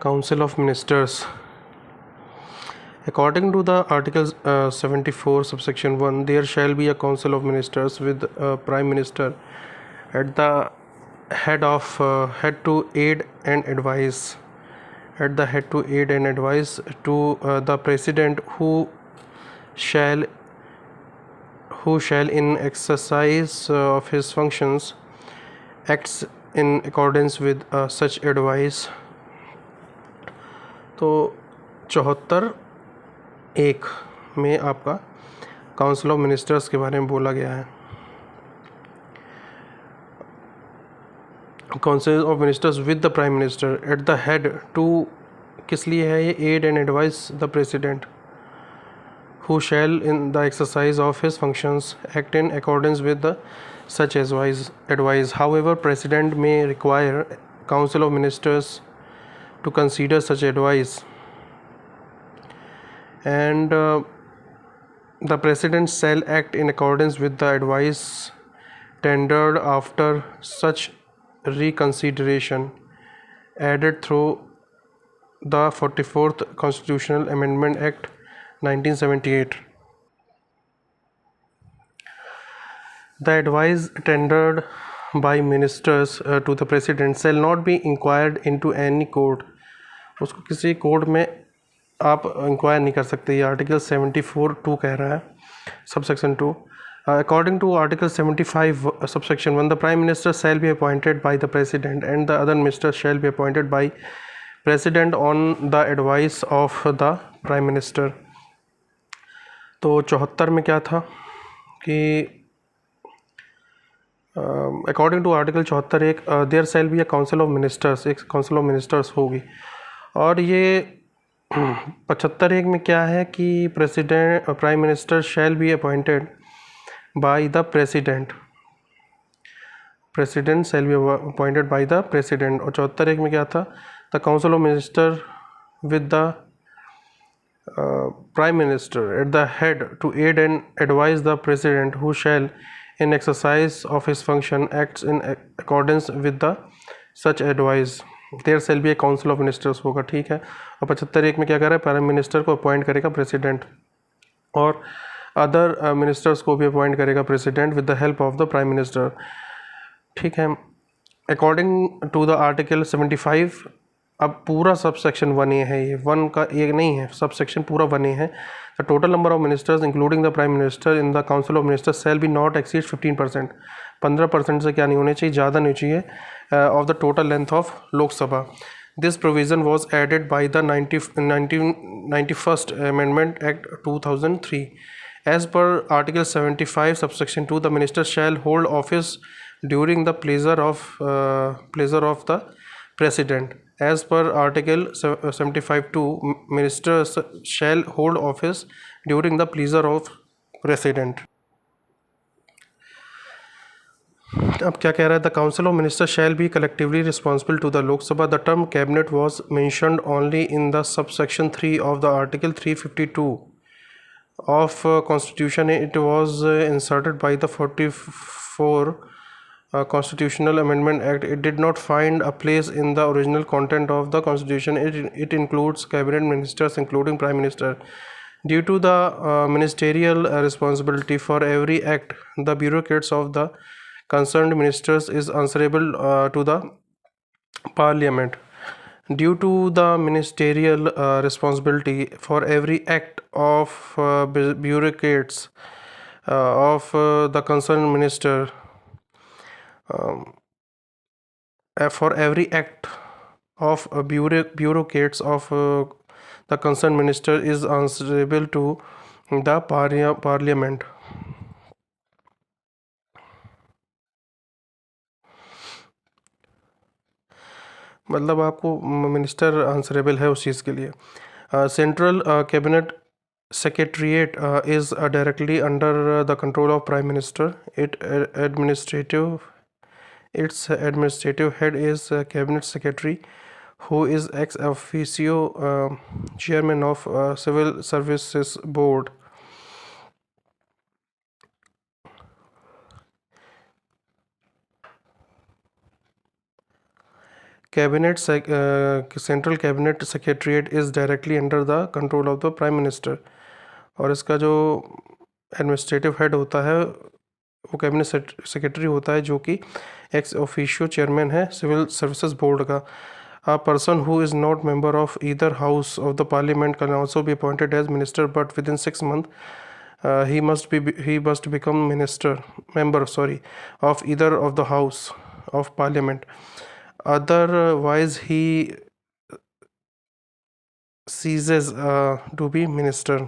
Council of Ministers. According to the Article 74 subsection 1, there shall be a Council of Ministers with a Prime Minister at the head to aid and advise to the President shall who shall in exercise of his functions acts in accordance with such advice. तो 74(1) में आपका council of ministers के बारे में बोला गया है. Council of ministers with the prime minister at the head to किस लिए है ये? Aid and advise the president who shall in the exercise of his functions act in accordance with the such advice. However, President may require Council of Ministers to consider such advice, and the President shall act in accordance with the advice tendered after such reconsideration added through the 44th Constitutional Amendment Act 1978. The advice tendered by ministers to the president shall not be inquired into any court. उसको किसी court में आप inquire नहीं कर सकते. ये article 74(2) कह रहा है, subsection 2. According to Article 75 subsection 1, the Prime Minister shall be appointed by the President and the other ministers shall be appointed by President on the advice of the Prime Minister. तो 74 में क्या था कि according to article 74(1) there shall be a council of ministers. एक council of ministers होगी. और ये 75(1) में क्या है कि prime minister shall be appointed by the president shall be appointed by the president. और 74(1) में क्या था? The council of minister with the Prime Minister at the head to aid and advise the President who shall in exercise of his function acts in accordance with the such advice. There shall be a council of ministers होगा. ठीक है. और 75(1) में क्या कर रहा है? Prime minister को अपॉइंट करेगा प्रेसिडेंट और अदर मिनिस्टर्स को भी अपॉइंट करेगा president with the help of the prime minister. ठीक है. अकॉर्डिंग टू द आर्टिकल 75, अब पूरा सब सेक्शन 1A है. ये 1 का एक नहीं है, सब सेक्शन पूरा 1A है. The total number of ministers including the prime minister in the council of ministers shall be not exceed 15%. 15% से क्या नहीं होने चाहिए? ज़्यादा नहीं चाहिए of the total length of Lok Sabha. This provision was added by the 91st amendment act 2003. As per article 75 subsection 2, the minister shall hold office during the pleasure of the President. As per Article 75(2), ministers shall hold office during the pleasure of President. अब क्या कह रहा है? The Council of Ministers shall be collectively responsible to the Lok Sabha. The term cabinet was mentioned only in the subsection 3 of the Article 352 of Constitution. It was inserted by the 44 Constitutional Amendment Act. It did not find a place in the original content of the Constitution. It includes cabinet ministers including Prime Minister. Due to the ministerial responsibility for every act, the bureaucrats of the concerned ministers is answerable to the Parliament. Due to the ministerial responsibility for every act of bureaucrats of the concerned minister, for every act of bureaucrats of the concerned minister is answerable to the Parliament. मतलब आपको minister answerable है उस चीज़ के लिए. Central cabinet secretariat is directly under the control of Prime Minister. Its administrative head is Cabinet Secretary, who is ex officio chairman of Civil Services Board. Central cabinet secretariat is directly under the control of the prime minister. और इसका जो administrative head होता है वो cabinet secretary होता है, जो कि एक्स ऑफिशियो चेयरमैन है सिविल सर्विसेज बोर्ड का। A person who is not member of either house of the parliament can also be appointed as minister, but within 6 months he must become member of either of the house of parliament. Otherwise he ceases to be minister.